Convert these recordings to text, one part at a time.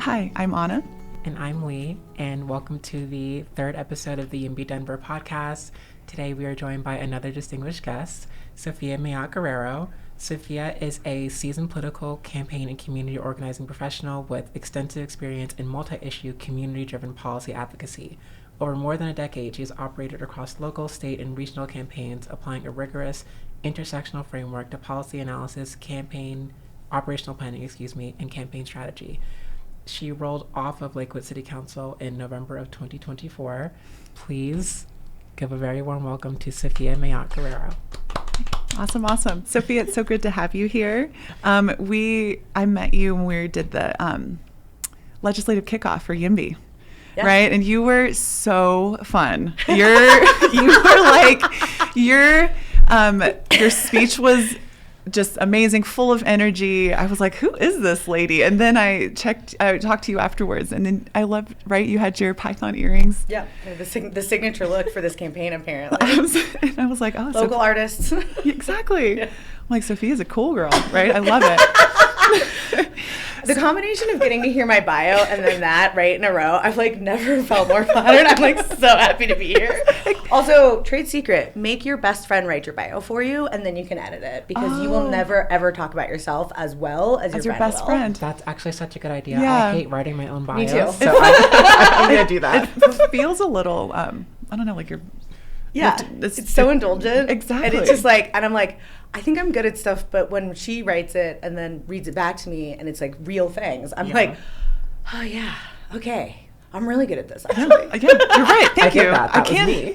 Hi, I'm Anna. And I'm Lee, and welcome to the third episode of the YIMBY Denver Podcast. Today we are joined by another distinguished guest, Sophia Mayott-Guerrero. Sophia is a seasoned political campaign and community organizing professional with extensive experience in multi-issue community-driven policy advocacy. Over more than a decade, she has operated across local, state, and regional campaigns, applying a rigorous intersectional framework to policy analysis, operational planning, and campaign strategy. She rolled off of Lakewood City Council in November of 2024. Please give a very warm welcome to Sophia Mayott-Guerrero. Awesome. Sophia, it's so good to have you here. I met you when we did the legislative kickoff for YIMBY. Yeah. Right? And you were so fun. Your speech was just amazing, full of energy. I was like, who is this lady? And then I talked to you afterwards, and then I loved, right? You had your python earrings. Yeah, the signature look for this campaign, apparently. And I was like, oh, local artists. Exactly. Yeah. I'm like, Sophia's a cool girl, right? I love it. The combination of getting to hear my bio and then that right in a row, I've never felt more flattered. I'm so happy to be here. Also, trade secret, make your best friend write your bio for you, and then you can edit it, because you will never ever talk about yourself as well as your best friend. That's actually such a good idea. Yeah. I hate writing my own bio. Me too. So I'm going to do that. It feels a little, I don't know, like you're... Yeah, it's so indulgent. Exactly. And it's just and I'm like, I think I'm good at stuff, but when she writes it and then reads it back to me and it's real things, I'm like, oh yeah, okay, I'm really good at this, actually. Again, you're right. Thank you. I can't. Was me.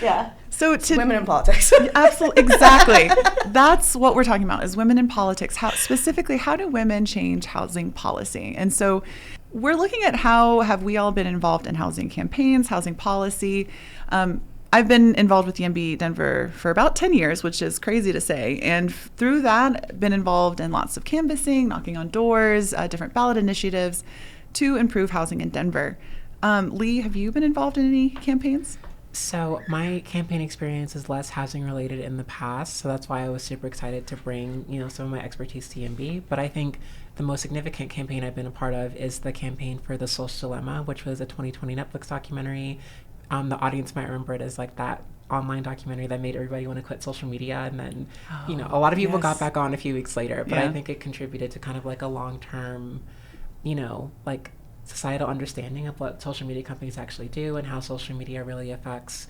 Yeah. So women in politics. Absolutely, exactly. That's what we're talking about, is women in politics. How do women change housing policy? And so we're looking at how have we all been involved in housing campaigns, housing policy. I've been involved with YIMBY Denver for about 10 years, which is crazy to say. And through that, been involved in lots of canvassing, knocking on doors, different ballot initiatives to improve housing in Denver. Lee, have you been involved in any campaigns? So my campaign experience is less housing related in the past. So that's why I was super excited to bring, some of my expertise to YIMBY. But I think the most significant campaign I've been a part of is the campaign for The Social Dilemma, which was a 2020 Netflix documentary. The audience might remember it as that online documentary that made everybody want to quit social media. And then, a lot of people got back on a few weeks later. But I think it contributed to kind of a long-term, societal understanding of what social media companies actually do and how social media really affects,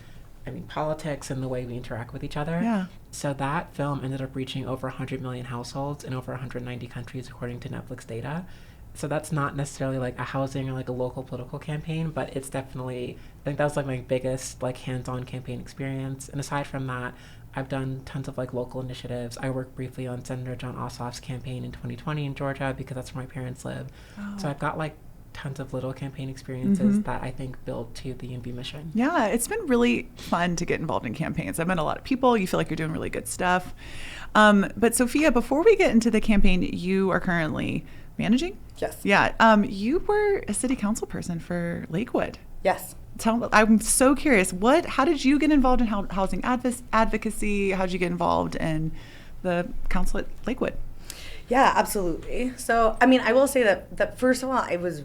politics and the way we interact with each other. Yeah. So that film ended up reaching over 100 million households in over 190 countries, according to Netflix data. So that's not necessarily a housing or a local political campaign, but it's definitely, I think that was my biggest hands-on campaign experience. And aside from that, I've done tons of local initiatives. I worked briefly on Senator John Ossoff's campaign in 2020 in Georgia, because that's where my parents live. Oh. So I've got tons of little campaign experiences that I think build to the YIMBY mission. Yeah, it's been really fun to get involved in campaigns. I've met a lot of people. You feel like you're doing really good stuff. But Sophia, before we get into the campaign you are currently managing? Yes. Yeah. You were a city council person for Lakewood. Yes. I'm so curious. How did you get involved in housing advocacy? How did you get involved in the council at Lakewood? Yeah, absolutely. So, I will say that first of all, I was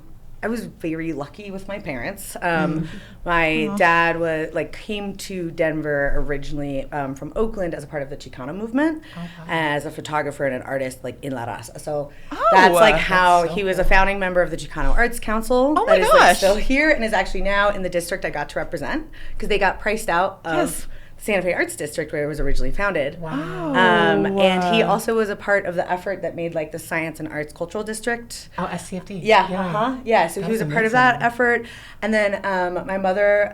very lucky with my parents. My dad came to Denver originally from Oakland as a part of the Chicano movement, as a photographer and an artist in La Raza. So that's how he was a founding member of the Chicano Arts Council. Oh my that gosh. Is still here and is actually now in the district I got to represent, because they got priced out of Santa Fe Arts District, where it was originally founded. Wow. And he also was a part of the effort that made the Science and Arts Cultural District. Oh, SCFD. Yeah. So he was a part of that effort. And then my mother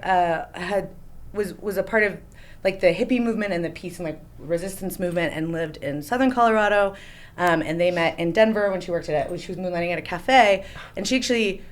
was a part of the hippie movement and the peace and resistance movement, and lived in Southern Colorado. And they met in Denver when she was moonlighting at a cafe, and she actually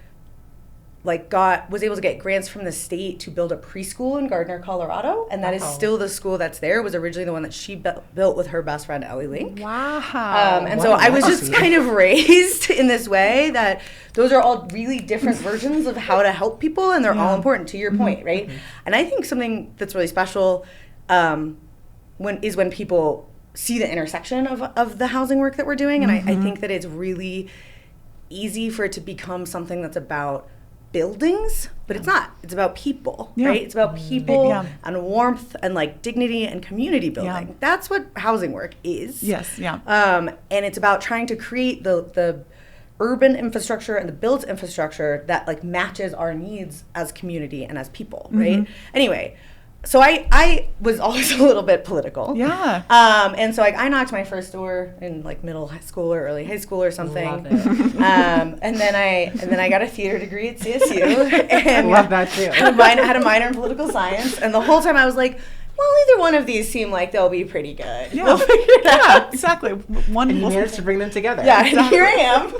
was able to get grants from the state to build a preschool in Gardner, Colorado, and that is still the school that's there. It was originally the one that she built with her best friend Ellie Link. Wow. And so I was just kind of raised in this way that those are all really different versions of how to help people, and they're all important, to your point, right? And I think something that's really special when people see the intersection of the housing work that we're doing, and I think that it's really easy for it to become something that's about buildings, but it's not. It's about people, right? It's about people and warmth and like dignity and community building. Yeah. That's what housing work is. Yes, yeah. And it's about trying to create the urban infrastructure and the built infrastructure that like matches our needs as community and as people, right? Anyway, so I was always a little bit political. Yeah. And so like I knocked my first door in like middle high school or early high school or something. Love it. And then I got a theater degree at CSU. And love that too. I had a minor in political science, and the whole time I was like, well, either one of these seem like they'll be pretty good. Yeah, we'll figure it out. Exactly. And you managed to bring them together. Yeah, exactly. And here I am,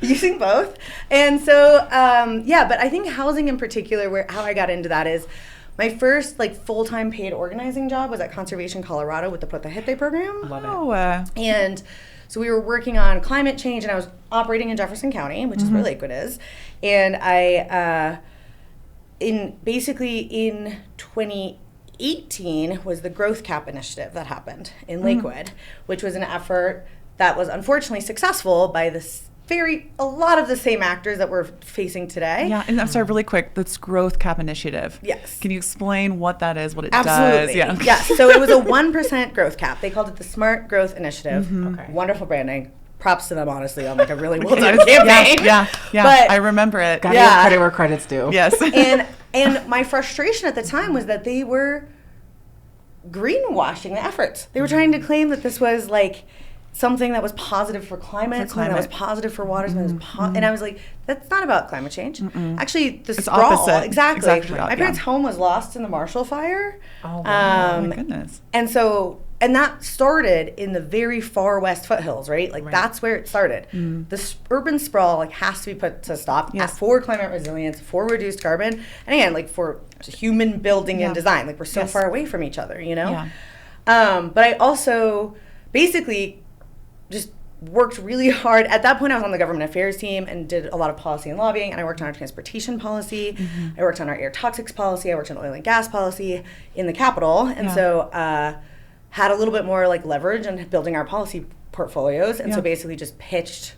using both. And so, but I think housing in particular, how I got into that is, my first like full-time paid organizing job was at Conservation Colorado with the Prota Gente program. Love it. And so we were working on climate change, and I was operating in Jefferson County, which is where Lakewood is. And I, in 2018 was the Growth Cap initiative that happened in Lakewood, which was an effort that was unfortunately successful by a lot of the same actors that we're facing today. Yeah, and I'm sorry, really quick, that's Growth Cap Initiative. Yes. Can you explain what that is, what it Absolutely. does? Yeah. Yes, so it was a 1% growth cap. They called it the Smart Growth Initiative. Okay. Wonderful branding. Props to them, honestly, on like a really well-done campaign. Yeah, But I remember it. Gotta give credit where credit's due. Yes. And my frustration at the time was that they were greenwashing the efforts. They were trying to claim that this was like something that was positive for climate, something that was positive for water, something that was and I was like, that's not about climate change. Actually, the sprawl, opposite. Exactly. My parents' home was lost in the Marshall Fire. Oh, wow. Oh my goodness. And that started in the very far west foothills, right? Like that's where it started. The urban sprawl like has to be put to stop for climate resilience, for reduced carbon, and again, like for human building and design. Like we're so far away from each other, you know? Yeah. But I also basically just worked really hard. At that point, I was on the government affairs team and did a lot of policy and lobbying, and I worked on our transportation policy. I worked on our air toxics policy. I worked on oil and gas policy in the Capitol. And so had a little bit more like leverage in building our policy portfolio's. And so basically just pitched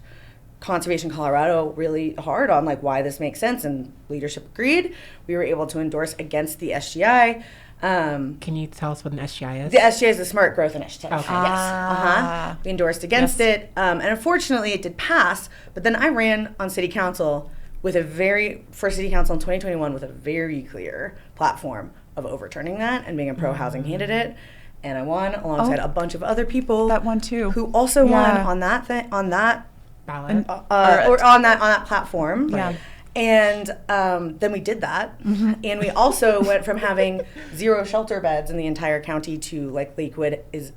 Conservation Colorado really hard on like why this makes sense, and leadership agreed. We were able to endorse against the SGI. Can you tell us what an SGI is? The SGI is the Smart Growth Initiative. Okay. Yes. We endorsed against it. And unfortunately, it did pass. But then I ran on City Council for City Council in 2021 with a very clear platform of overturning that and being a pro-housing candidate. And I won alongside a bunch of other people. That won too. Who also won on that Ballot? or on that platform. Yeah. And then we did that. And we also went from having 0 shelter beds in the entire county to like Lakewood is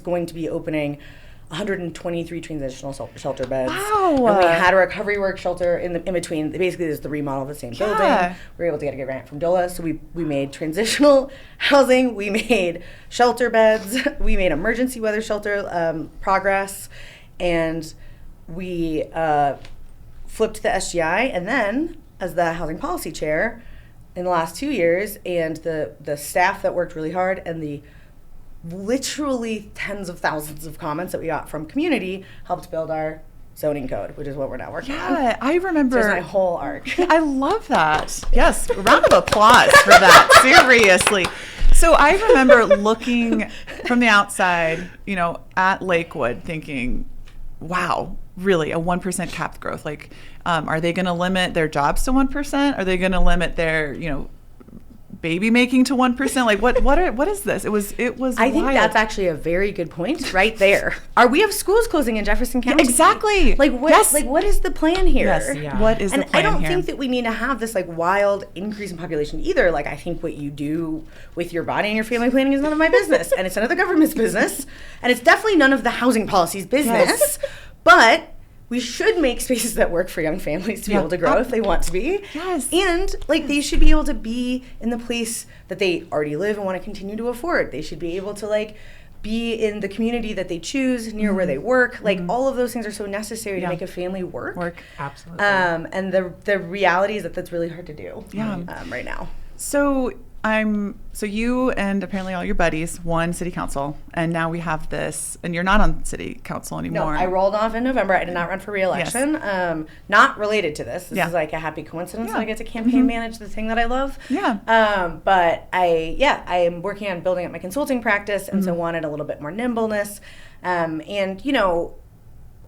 going to be opening 123 transitional shelter beds. Wow. And we had a recovery work shelter in between. Basically, it's the remodel of the same building. We were able to get a grant from DOLA. So we made transitional housing. We made shelter beds. We made emergency weather shelter progress. And we flipped the SGI, and then as the housing policy chair in the last 2 years, and the staff that worked really hard, and the literally tens of thousands of comments that we got from community helped build our zoning code, which is what we're now working on. Yeah, I remember. There's my whole arc. I love that. Yes, round of applause for that. Seriously. So I remember looking from the outside, at Lakewood, thinking, wow, really, a 1% capped growth? Like, are they going to limit their jobs to 1%? Are they going to limit their, baby making to 1%? Like, what is this? It was. I think that's actually a very good point right there. We have schools closing in Jefferson County? Exactly. Like what? Yes. Like what is the plan here? Yes. Yeah. What is the plan I don't here? think that we need to have this like wild increase in population either. Like I think what you do with your body and your family planning is none of my business, and it's none of the government's business, and it's definitely none of the housing policy's business. Yes. But we should make spaces that work for young families to be able to grow if they want to be. Yes. And like they should be able to be in the place that they already live and want to continue to afford. They should be able to like be in the community that they choose near where they work. Like all of those things are so necessary to make a family work. Absolutely. And the reality is that that's really hard to do Yeah. right now. So So you and apparently all your buddies won city council, and now we have this, and you're not on city council anymore. No, I rolled off in November. I did not run for re-election. Yes. Not related to this. This is like a happy coincidence that I get to campaign manage the thing that I love. Yeah. But I am working on building up my consulting practice, and so wanted a little bit more nimbleness, and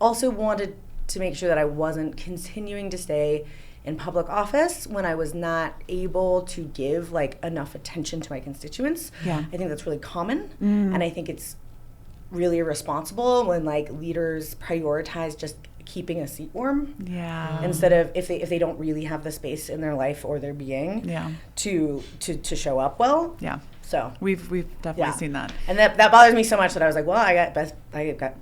also wanted to make sure that I wasn't continuing to stay in public office when I was not able to give like enough attention to my constituents. Yeah. I think that's really common, and I think it's really irresponsible when like leaders prioritize just keeping a seat warm. Yeah. Instead of if they don't really have the space in their life or their being to show up well. Yeah. So we've definitely seen that. And that bothers me so much that I was like, well, I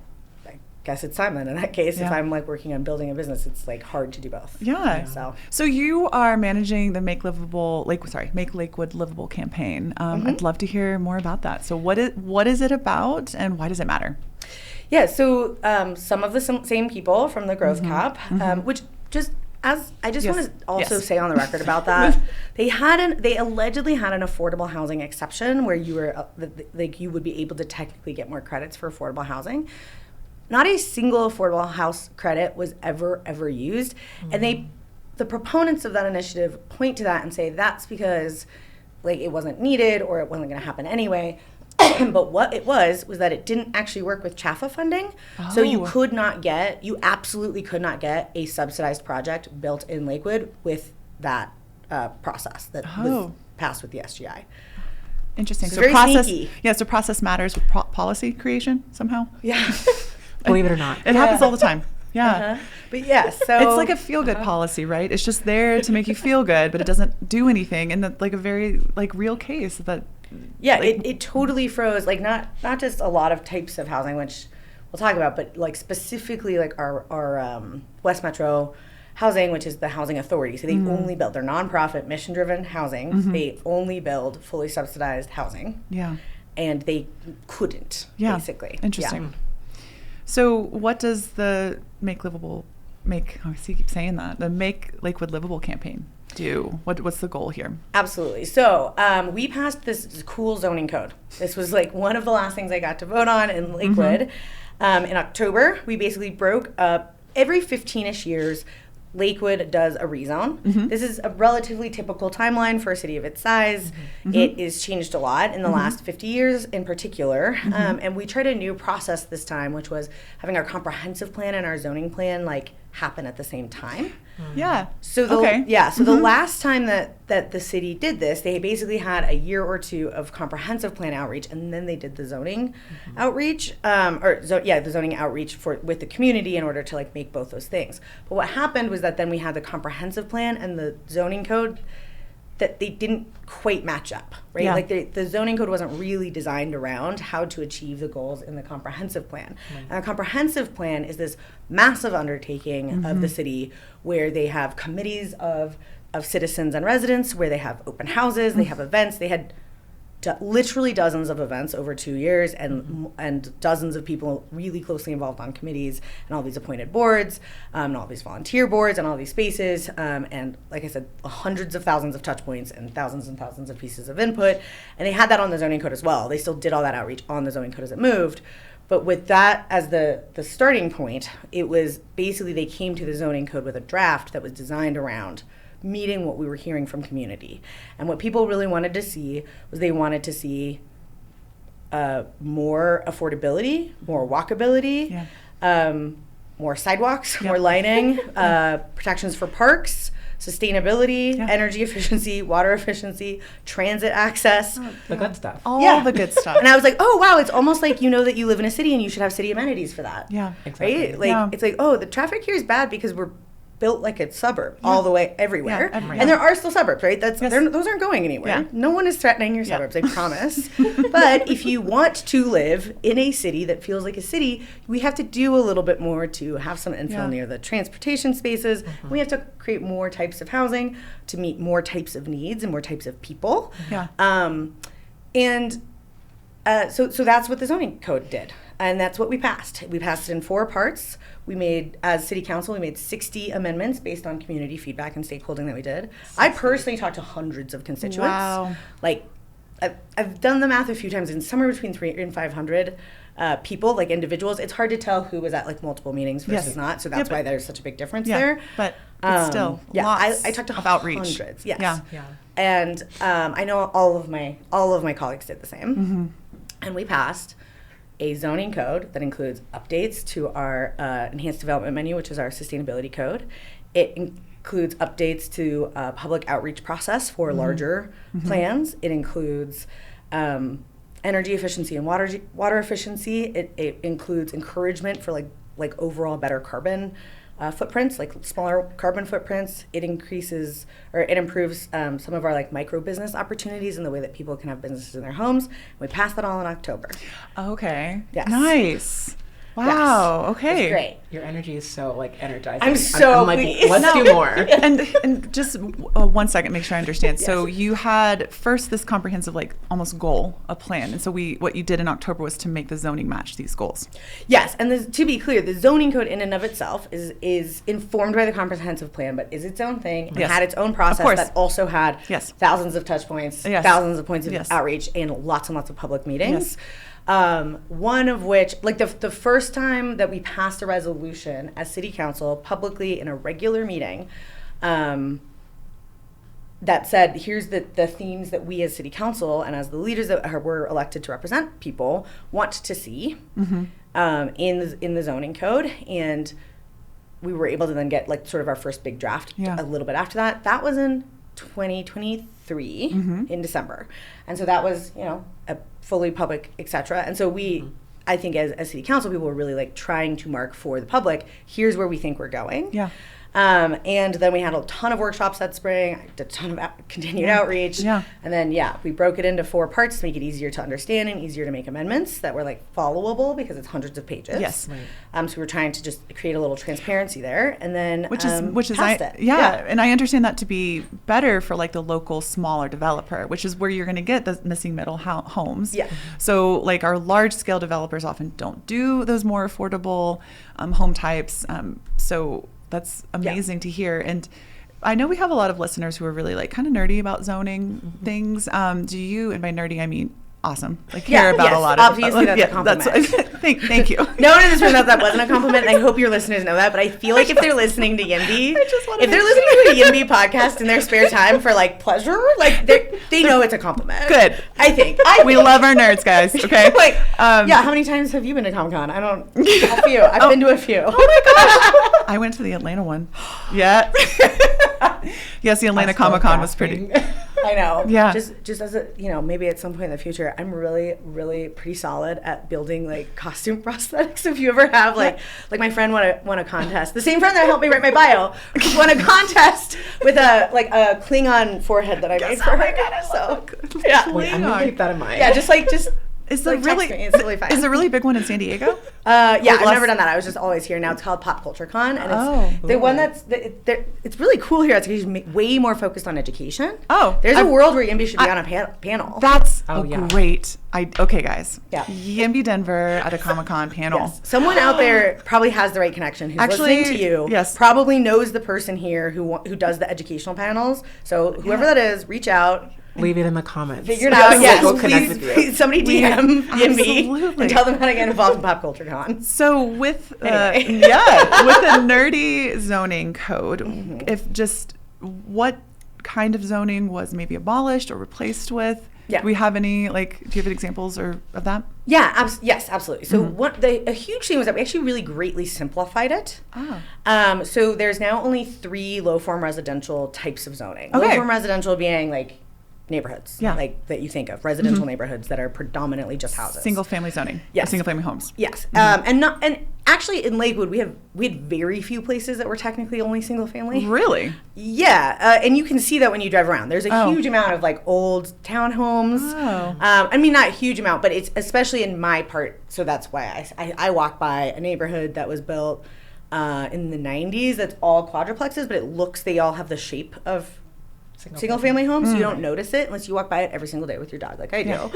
guess it's time then. In that case, if I'm like working on building a business, it's like hard to do both. Yeah. So you are managing the Make Lakewood Livable campaign. I'd love to hear more about that. So what is it about, and why does it matter? Yeah. So some of the same people from the Growth Cap, which just as I just want to also say on the record about that, they allegedly had an affordable housing exception where you were you would be able to technically get more credits for affordable housing. Not a single affordable house credit was ever used. And the proponents of that initiative point to that and say that's because like it wasn't needed or it wasn't going to happen anyway. But what it was that it didn't actually work with CHAFA funding. So you absolutely could not get a subsidized project built in Lakewood with that process that was passed with the SGI. Interesting. So so very process, sneaky. So process matters with policy creation somehow. Yeah. Believe it or not. It happens all the time. Yeah. But yeah, so it's like a feel-good policy, right? It's just there to make you feel good, but it doesn't do anything. And that's like a very like real case that. Yeah, it totally froze. Like not just a lot of types of housing, which we'll talk about, but like specifically like our West Metro housing, which is the housing authority. So they only build, they're nonprofit, mission-driven housing. They only build fully subsidized housing. Yeah. And they couldn't, basically. Interesting. Yeah. So what does the I keep saying that, the Make Lakewood Livable campaign do? What's the goal here? Absolutely. So we passed this cool zoning code. This was like one of the last things I got to vote on in Lakewood. In October, we basically broke up every 15-ish years. Lakewood does a rezone. This is a relatively typical timeline for a city of its size. It is changed a lot in the last 50 years in particular. And we tried a new process this time, which was having our comprehensive plan and our zoning plan like happen at the same time. Yeah. So the last time that the city did this, they basically had a year or two of comprehensive plan outreach, and then they did the zoning outreach, the zoning outreach with the community in order to like make both those things. But what happened was that then we had the comprehensive plan and the zoning code that they didn't quite match up, right? Yeah. Like the zoning code wasn't really designed around how to achieve the goals in the comprehensive plan. And the comprehensive plan is this massive undertaking of the city where they have committees of citizens and residents, where they have open houses, they have events. They had literally dozens of events over 2 years and dozens of people really closely involved on committees and all these appointed boards and all these volunteer boards and all these spaces and like I said, hundreds of thousands of touch points and thousands of pieces of input. And they had that on the zoning code as well. They still did all that outreach on the zoning code as it moved. But with that as the starting point, it was basically they came to the zoning code with a draft that was designed around meeting what we were hearing from community. And what people really wanted to see was they wanted to see more affordability, more walkability, more sidewalks, more lighting, protections for parks, sustainability, energy efficiency, water efficiency, transit access. The good stuff. All the good stuff. And I was like, oh, wow, it's almost like you know that you live in a city and you should have city amenities for that. Yeah, exactly. Right? Like, it's like, oh, the traffic here is bad because we're built like a suburb all the way everywhere. Yeah, and there are still suburbs, right? Those aren't going anywhere. Yeah. No one is threatening your suburbs, I promise. But if you want to live in a city that feels like a city, we have to do a little bit more to have some infill near the transportation spaces. We have to create more types of housing to meet more types of needs and more types of people. Yeah. So that's what the zoning code did. And that's what we passed. We passed it in 4 parts. We made, as city council, we made 60 amendments based on community feedback and stakeholding that we did. 60. I personally talked to hundreds of constituents. Wow. Like, I've done the math a few times, and somewhere between 300 and 500 people, like individuals. It's hard to tell who was at like multiple meetings versus not, so that's why there's such a big difference there. But still, I talked to outreach. Hundreds. Yes. Yeah. And I know all of my colleagues did the same, mm-hmm. and we passed a zoning code that includes updates to our enhanced development menu, which is our sustainability code. It includes updates to public outreach process for mm-hmm. larger mm-hmm. plans. It includes energy efficiency and water efficiency. It includes encouragement for like overall better carbon footprints, like smaller carbon footprints. It increases or it improves some of our like micro business opportunities in the way that people can have businesses in their homes. We passed that all in October. Okay. Yes. Nice. Wow. Yes. Okay. It's great. Your energy is so like energizing. I'm like, pleased. let's do more. and just 1 second, make sure I understand. Yes. So you had first this comprehensive, like almost goal, a plan, and so what you did in October was to make the zoning match these goals. Yes, and to be clear, the zoning code in and of itself is informed by the comprehensive plan, but is its own thing and Yes. had its own process that also had Yes. thousands of touch points, Yes. thousands of points of Yes. outreach, and lots of public meetings. Yes. One of which, like the first time that we passed a resolution as city council publicly in a regular meeting, that said, here's the themes that we as city council and as the leaders that were elected to represent people want to see Mm-hmm. in the zoning code. And we were able to then get like sort of our first big draft Yeah. a little bit after that. That was in 2023 Mm-hmm. in December. And so that was, a fully public, et cetera. And so we, I think as city council, people were really like trying to mark for the public, here's where we think we're going. Yeah. And then we had a ton of workshops that spring, I did a ton of continued outreach. Yeah. And then, we broke it into 4 parts to make it easier to understand and easier to make amendments that were like followable because it's hundreds of pages. Yes. Right. So we were trying to just create a little transparency there, and then Which is passed it. and I understand that to be better for like the local smaller developer, which is where you're going to get the missing middle homes. Yeah. So like our large scale developers often don't do those more affordable home types. So that's amazing to hear. And I know we have a lot of listeners who are really like kind of nerdy about zoning things. Do you, and by nerdy I mean awesome, like care about a lot of obviously that's a compliment. Thank you. No one in this room knows that wasn't a compliment, and I hope your listeners know that, but I feel like if they're listening to YIMBY, if they're listening to a YIMBY podcast in their spare time for like pleasure, like they know it's a compliment. Good. I think. We love our nerds, guys, okay? Like, how many times have you been to Comic-Con? A few. I've been to a few. Oh my gosh. I went to the Atlanta one. Yeah. Yes, the Atlanta Comic-Con was pretty. I know. Yeah. Just as a, maybe at some point in the future, I'm really, really pretty solid at building like costume prosthetics. If you ever have like my friend won a contest, the same friend that helped me write my bio won a contest with a Klingon forehead that I made for her. God, I love it. Yeah. Wait, I'm gonna keep that in mind. Yeah, just is like, really text me. It's totally fine. Is a really big one in San Diego? I've never done that. I was just always here. Now it's called Pop Culture Con, and it's the one it's really cool here. It's way more focused on education. Oh, there's a world where YIMBY should be on a panel. That's great. Okay, guys. Yeah. YIMBY Denver at a Comic-Con panel. Yes. Someone out there probably has the right connection. Who's listening to you? Yes. Probably knows the person here who does the educational panels. So whoever that is, reach out. Leave it in the comments. Figure it out. Yes, we'll connect with you. Please, somebody DM YIMBY and tell them how to get involved in Pop Culture Con. So with with the nerdy zoning code, what kind of zoning was maybe abolished or replaced with? Yeah. Do we have any do you have examples of that? Yeah, yes, absolutely. So a huge thing was that we actually really greatly simplified it. Oh. So there's now only 3 low-form residential types of zoning. Okay. Low-form residential being like neighborhoods, like that you think of, residential neighborhoods that are predominantly just houses. Single family zoning. Yes. Single family homes. Yes. And actually in Lakewood we had very few places that were technically only single family. Really? Yeah. And you can see that when you drive around. There's a huge amount of like old townhomes. Oh. I mean, not a huge amount, but it's especially in my part. So that's why I walk by a neighborhood that was built in the 90s. That's all quadruplexes, but they all have the shape of single family homes, so you don't notice it unless you walk by it every single day with your dog like I do.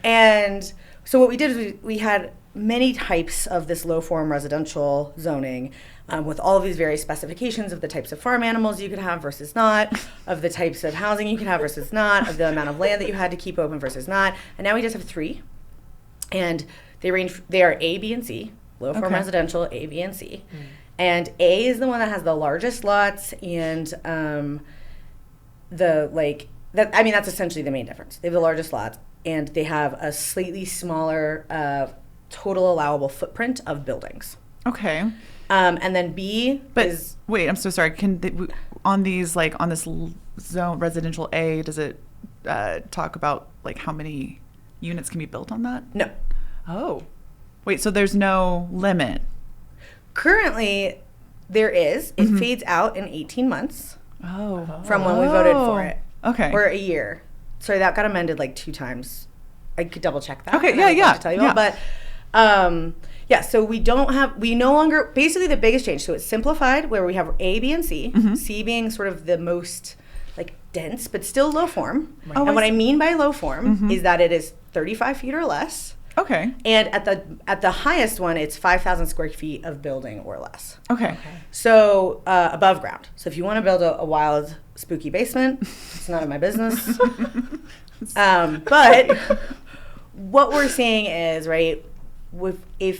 And So what we did is we had many types of this low-form residential zoning with all of these various specifications of the types of farm animals you could have versus not, of the types of housing you could have versus not, of the amount of land that you had to keep open versus not. And now we just have 3. And they are A, B, and C, low-form residential, A, B, and C. And A is the one that has the largest lots and that's essentially the main difference. They have the largest lots and they have a slightly smaller total allowable footprint of buildings. Okay. And then B is... Wait, I'm so sorry. On this zone, residential A, does it talk about like how many units can be built on that? No. Oh. Wait, so there's no limit? Currently, there is. It fades out in 18 months from when we voted for it. Okay. Or a year. Sorry, that got amended like 2 times. I could double check that. Okay, yeah. To tell you all. But so we no longer, basically the biggest change, so it's simplified where we have A, B, and C, C being sort of the most like dense, but still low form. Right. And what I mean by low form is that it is 35 feet or less. Okay. And at the highest one, it's 5,000 square feet of building or less. Okay. So above ground. So if you want to build a wild, spooky basement, it's none of my business. But what we're saying is, right, is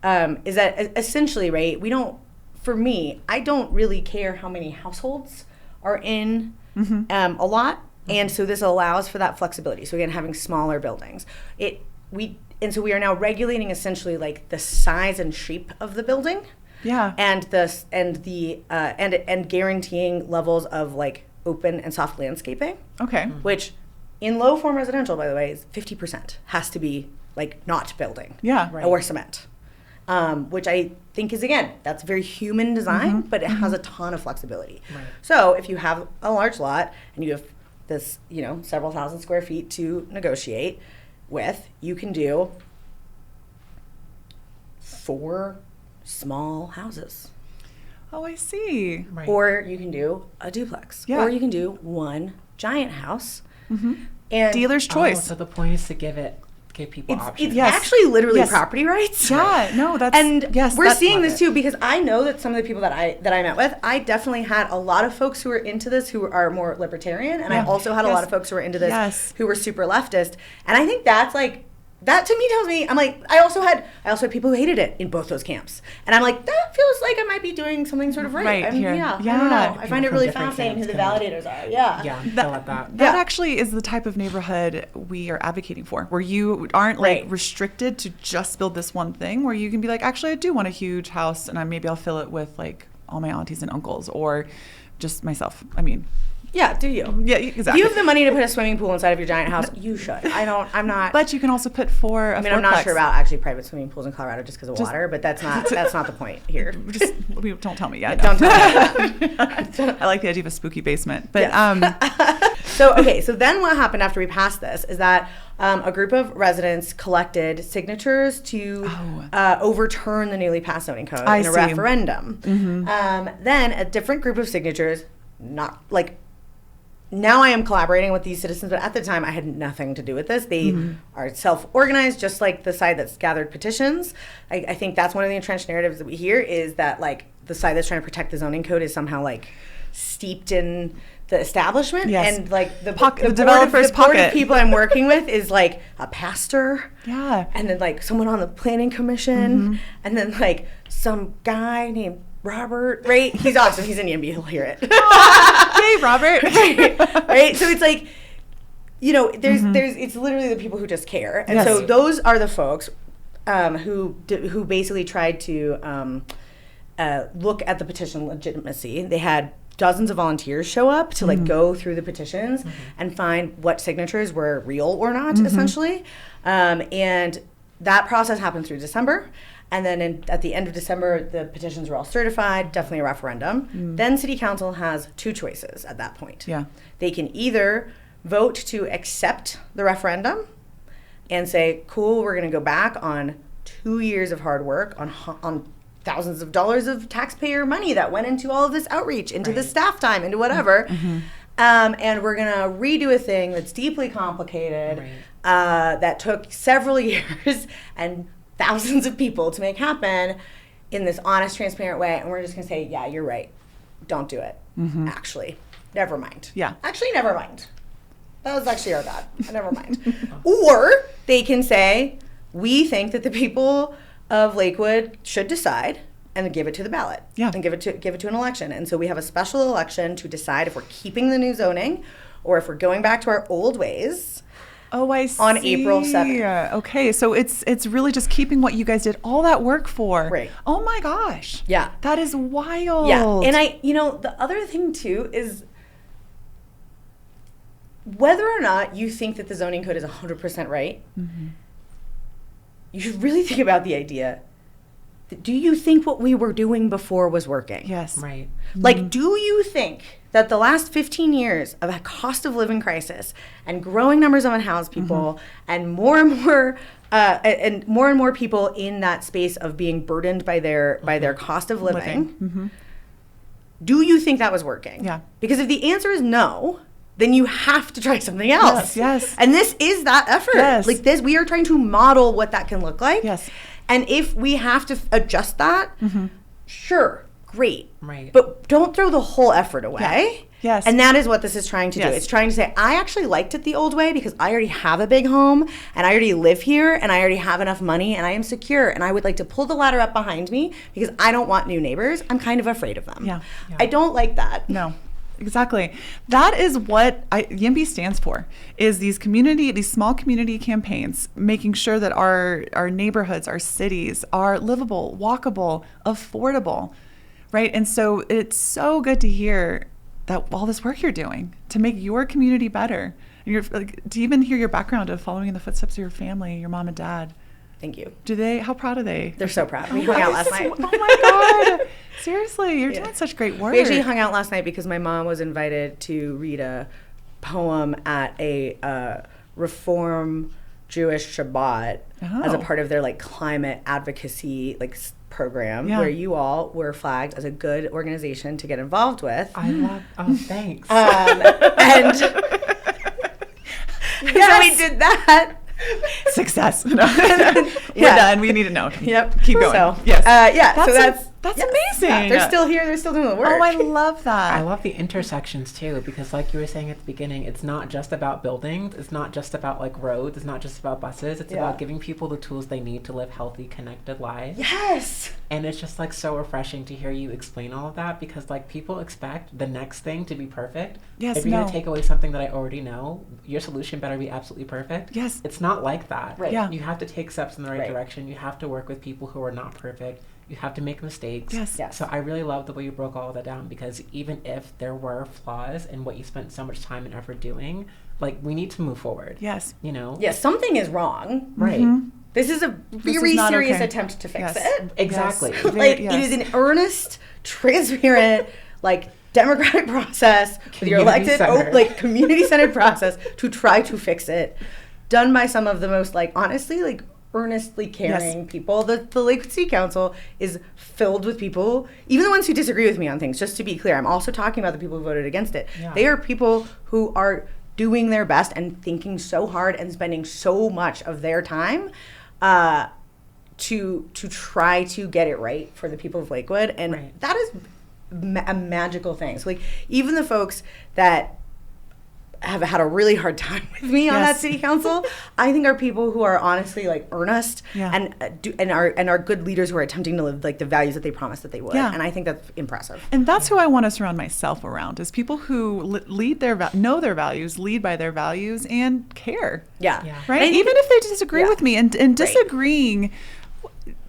that essentially, right, I don't really care how many households are in a lot. And so this allows for that flexibility. So again, having smaller buildings. So we are now regulating essentially like the size and shape of the building. Yeah. And guaranteeing levels of like open and soft landscaping. Okay. Which in low form residential, by the way, is 50% has to be like not building. Yeah. Right. Or cement. Which I think is, again, that's very human design, but it has a ton of flexibility. Right. So if you have a large lot and you have this, several thousand square feet to negotiate with, you can do 4 small houses. Oh, I see. Right. Or you can do a duplex. Yeah. Or you can do 1 giant house. And dealer's choice. So the point is to give people options. It's actually literally property rights. Yeah, no, that's... And we're seeing this too, because I know that some of the people that I met with, I definitely had a lot of folks who were into this who are more libertarian, and I also had a lot of folks who were into this who were super leftist. And I think that's like, that to me tells me, I'm like, I also had people who hated it in both those camps. And I'm like, that feels like I might be doing something sort of right. I don't know. I find it really fascinating who the validators are. Yeah. That actually is the type of neighborhood we are advocating for, where you aren't like restricted to just build this one thing, where you can be like, actually, I do want a huge house, and maybe I'll fill it with like all my aunties and uncles, or just myself. I mean... Yeah, do you? Yeah, exactly. If you have the money to put a swimming pool inside of your giant house, you should. I'm not. But you can also put 4. I'm not sure about actually private swimming pools in Colorado just because of water, but that's not the point here. Don't tell me yet. Don't tell me. I like the idea of a spooky basement, but So then what happened after we passed this is that a group of residents collected signatures to overturn the newly passed zoning code in a referendum. Then a different group of signatures, not like. Now I am collaborating with these citizens, but at the time I had nothing to do with this. They are self-organized, just like the side that's gathered petitions. I think that's one of the entrenched narratives that we hear, is that like the side that's trying to protect the zoning code is somehow like steeped in the establishment. Yes. And like the developer's pocket. Board of people I'm working with is like a pastor. Yeah. And then like someone on the planning commission. And then like some guy named Robert, right? He's awesome. He's in YIMBY. He'll hear it. Hey, Robert. Right? So it's like, there's it's literally the people who just care. And so those are the folks who basically tried to look at the petition legitimacy. They had dozens of volunteers show up to like go through the petitions and find what signatures were real or not, essentially. And that process happened through December. And then at the end of December, the petitions were all certified, definitely a referendum. Then City Council has 2 choices at that point. Yeah. They can either vote to accept the referendum and say, cool, we're going to go back on 2 years of hard work, on thousands of dollars of taxpayer money that went into all of this outreach, into the staff time, into whatever. And we're going to redo a thing that's deeply complicated. that took several years and thousands of people to make happen in this honest, transparent way. And we're just going to say, yeah, you're right. Don't do it. Actually, never mind. Yeah. Actually, never mind. That was actually our bad. Never mind. Or they can say, we think that the people of Lakewood should decide and give it to the ballot. Yeah. And give it to an election. And so we have a special election to decide if we're keeping the new zoning or if we're going back to our old ways. Oh, I see. On April 7th. Okay, so it's really just keeping what you guys did all that work for. Right. Oh my gosh. Yeah. That is wild. Yeah. And the other thing too is whether or not you think that the zoning code is 100% right, you should really think about the idea that do you think what we were doing before was working? Yes. Right. Like, do you think that the last 15 years of a cost of living crisis and growing numbers of unhoused people and more and more people in that space of being burdened by their cost of living, do you think that was working? Yeah. Because if the answer is no, then you have to try something else. Yes. And this is that effort. Yes. Like this, we are trying to model what that can look like. Yes. And if we have to adjust that, sure, great. Right. But don't throw the whole effort away. Yeah. Yes. And that is what this is trying to do. It's trying to say, I actually liked it the old way because I already have a big home and I already live here and I already have enough money and I am secure and I would like to pull the ladder up behind me because I don't want new neighbors. I'm kind of afraid of them. Yeah. I don't like that. No. Exactly. That is what YIMBY stands for, is these small community campaigns, making sure that our neighborhoods, our cities are livable, walkable, affordable, right? And so it's so good to hear that all this work you're doing to make your community better. To even hear your background of following in the footsteps of your family, your mom and dad. Thank you. How proud are they? They're so proud. We hung out last night. Oh my God. Seriously, you're doing such great work. We actually hung out last night because my mom was invited to read a poem at a Reform Jewish Shabbat as a part of their climate advocacy program where you all were flagged as a good organization to get involved with. I love. Oh, thanks. And so we did that. Success. No. We're done. We need to know. Yep. Keep going. So, yes. That's amazing. Yeah, they're still here. They're still doing the work. Oh, I love that. I love the intersections too, because like you were saying at the beginning, it's not just about buildings. It's not just about roads. It's not just about buses. It's about giving people the tools they need to live healthy, connected lives. Yes. And it's just so refreshing to hear you explain all of that, because people expect the next thing to be perfect. Yes. If you're going to take away something that I already know, your solution better be absolutely perfect. Yes. It's not like that. Right. Yeah. You have to take steps in the right direction. You have to work with people who are not perfect. You have to make mistakes. Yes. So I really love the way you broke all of that down, because even if there were flaws in what you spent so much time and effort doing, we need to move forward. Yes. Yes, something is wrong. Right. This is a very serious attempt to fix it. Exactly. Yes. It is an earnest, transparent, democratic process with your elected, community-centered process to try to fix it, done by some of the most, honestly, earnestly caring people. The Lakewood City Council is filled with people, even the ones who disagree with me on things, just to be clear. I'm also talking about the people who voted against it. Yeah. They are people who are doing their best and thinking so hard and spending so much of their time to try to get it right for the people of Lakewood. And that is a magical thing. So even the folks that have had a really hard time with me on that city council, I think are people who are honestly earnest and are good leaders who are attempting to live the values that they promised that they would. And I think that's impressive. And that's who I want to surround myself around, is people who know their values, lead by their values, and care. Yeah. Right? Even if they disagree with me, and disagreeing,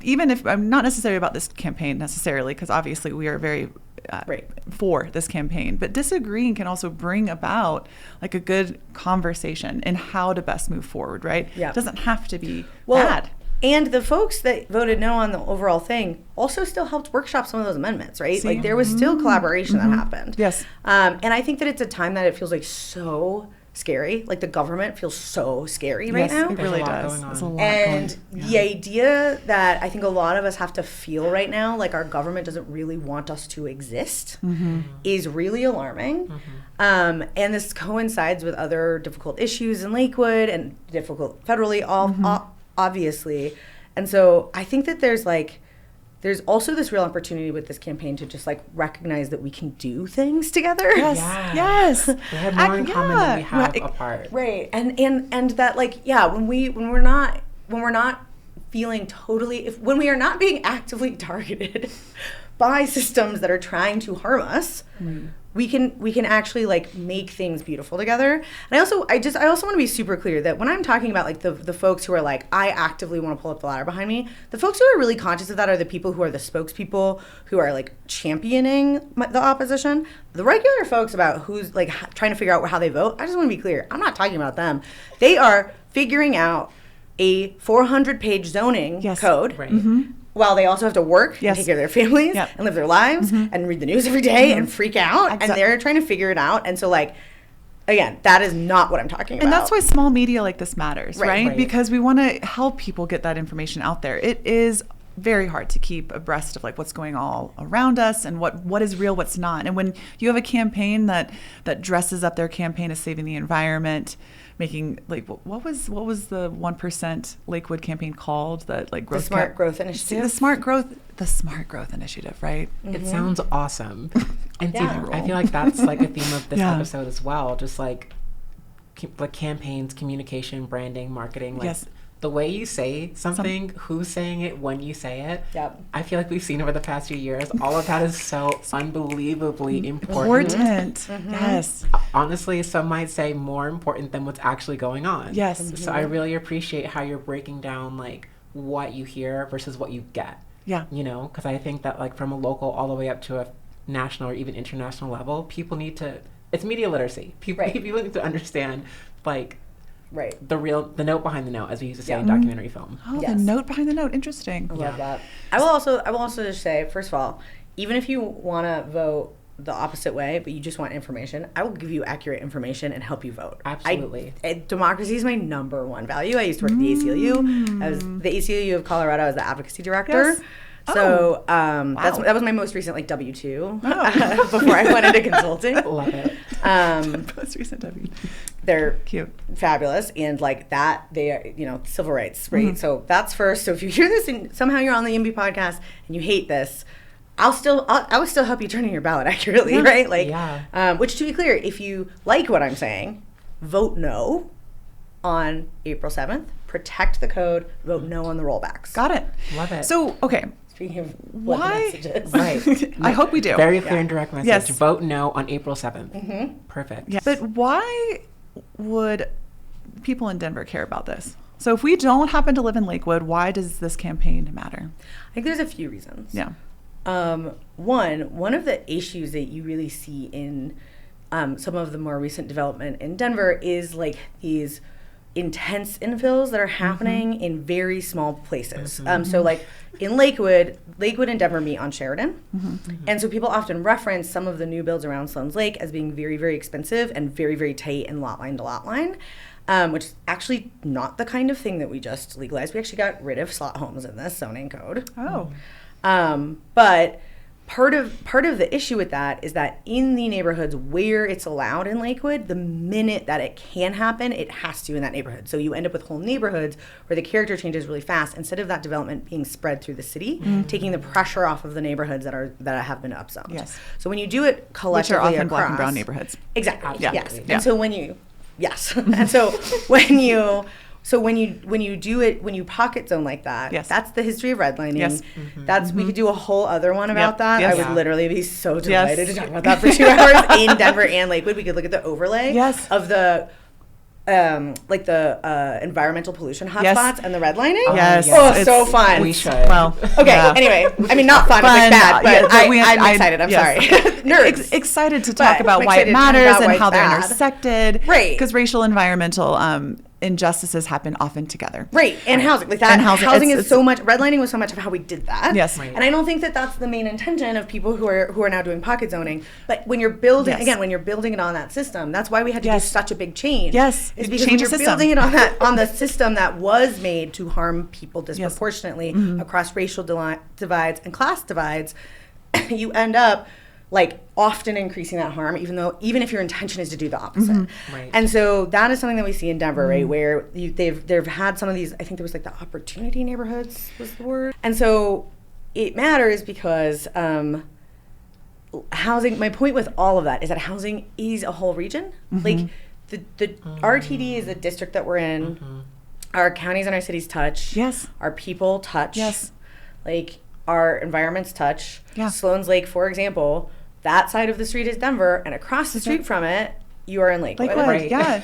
even if I'm not necessarily about this campaign necessarily, because obviously we are very for this campaign, but disagreeing can also bring about a good conversation in how to best move forward, right? Yeah. It doesn't have to be bad. And the folks that voted no on the overall thing also still helped workshop some of those amendments, right? There was still collaboration that happened. Yes. And I think that it's a time that it feels so scary. Like the government feels so scary right now. It really does. There's a lot and going, the idea that I think a lot of us have to feel right now, like our government doesn't really want us to exist, is really alarming. And this coincides with other difficult issues in Lakewood and difficult federally, obviously. And so I think that there's also this real opportunity with this campaign to just like recognize that we can do things together. Yes. We have more in common than we have apart. Right. And that like, when we're not feeling totally, when we are not being actively targeted by systems that are trying to harm us, we can actually like make things beautiful together. And I also want to be super clear that when I'm talking about like the folks who are like, I actively want to pull up the ladder behind me, the folks who are really conscious of that are the people who are the spokespeople who are like championing the opposition. The regular folks about who's like trying to figure out how they vote, I just want to be clear, I'm not talking about them. They are figuring out a 400-page zoning code. Right. While they also have to work and take care of their families and live their lives and read the news every day and freak out. And they're trying to figure it out. And so, like, again, that is not what I'm talking about. And that's why small media like this matters, right? Because we want to help people get that information out there. It is very hard to keep abreast of like what's going all around us and what is real, what's not. And when you have a campaign that dresses up their campaign as saving the environment, making like what was the 1% Lakewood campaign called? That like growth, the Smart Growth Initiative. The Smart Growth Initiative, right? It sounds awesome. And I feel like that's like a theme of this episode as well. Just like campaigns, communication, branding, marketing. Like the way you say something, who's saying it, when you say it. I feel like we've seen over the past few years, all of that is so unbelievably important. Yes. Honestly, some might say more important than what's actually going on. Yes. So I really appreciate how you're breaking down like what you hear versus what you get. Yeah. You know, because I think that like from a local all the way up to a national or even international level, people need to, it's media literacy. People need to understand like the note behind the note, as we used to say in documentary film. Oh, the note behind the note. Interesting. I love that. I will also just say, first of all, even if you want to vote the opposite way, but you just want information, I will give you accurate information and help you vote. Absolutely. Democracy is my number one value. I used to work at the ACLU. I was the ACLU of Colorado. I was the advocacy director. Yes. So that was my most recent like W-2 before I went into consulting. Love it. Most recent W. They're cute, fabulous, and like that they are, civil rights, right? So that's first. So if you hear this and somehow you're on the YIMBY podcast and you hate this, I would still help you turn in your ballot accurately, right? Like, which to be clear, if you like what I'm saying, vote no on April 7th. Protect the code. Vote no on the rollbacks. Got it. Love it. So, okay. Speaking of why? messages. Right. I hope we do. Very clear and direct message. Yes. Vote no on April 7th. Perfect. Yeah. But why would people in Denver care about this? So if we don't happen to live in Lakewood, why does this campaign matter? I think there's a few reasons. Yeah. One of the issues that you really see in some of the more recent development in Denver is like these intense infills that are happening in very small places. So like in Lakewood and Denver meet on Sheridan. And so people often reference some of the new builds around Sloan's Lake as being very, very expensive and very, very tight and lot line to lot line, which is actually not the kind of thing that we just legalized. We actually got rid of slot homes in this zoning code. But part of the issue with that is that in the neighborhoods where it's allowed in Lakewood, the minute that it can happen, it has to in that neighborhood. So you end up with whole neighborhoods where the character changes really fast instead of that development being spread through the city, taking the pressure off of the neighborhoods that have been upzoned. Yes. So when you do it collectively, which are often across, black and brown neighborhoods. Exactly. Yeah. Yes. Yeah. And so when you and so when you do it, when you pocket zone like that, that's the history of redlining. Yes. That's we could do a whole other one about that. Yes. I would literally be so delighted to talk about that for 2 hours in Denver and Lakewood. We could look at the overlay of the environmental pollution hotspots and the redlining. Yes. Oh, so fun. We should. Well, okay. Anyway, I mean, not fun. It's like bad, but I'm excited. I'm sorry. Nerds. Excited to talk about why it matters and how they're intersected. Right. Because racial environmental injustices happen often together. Right. And housing. Like that. And housing is so much, redlining was so much of how we did that. Yes. Right. And I don't think that that's the main intention of people who are now doing pocket zoning. But when you're building, again, when you're building it on that system, that's why we had to do such a big change. Yes. Is because when you're building it on the system that was made to harm people disproportionately across racial divides and class divides, you end up like often increasing that harm, even if your intention is to do the opposite. Right. And so that is something that we see in Denver, right, where they've had some of these, I think there was like the opportunity neighborhoods was the word. And so it matters because housing, my point with all of that is that housing is a whole region. Like the RTD is the district that we're in. Our counties and our cities touch. Yes. Our people touch. Yes. Like our environments touch. Yeah. Sloan's Lake, for example, that side of the street is Denver, and across the street from it, you are in Lakewood. Right. Yeah.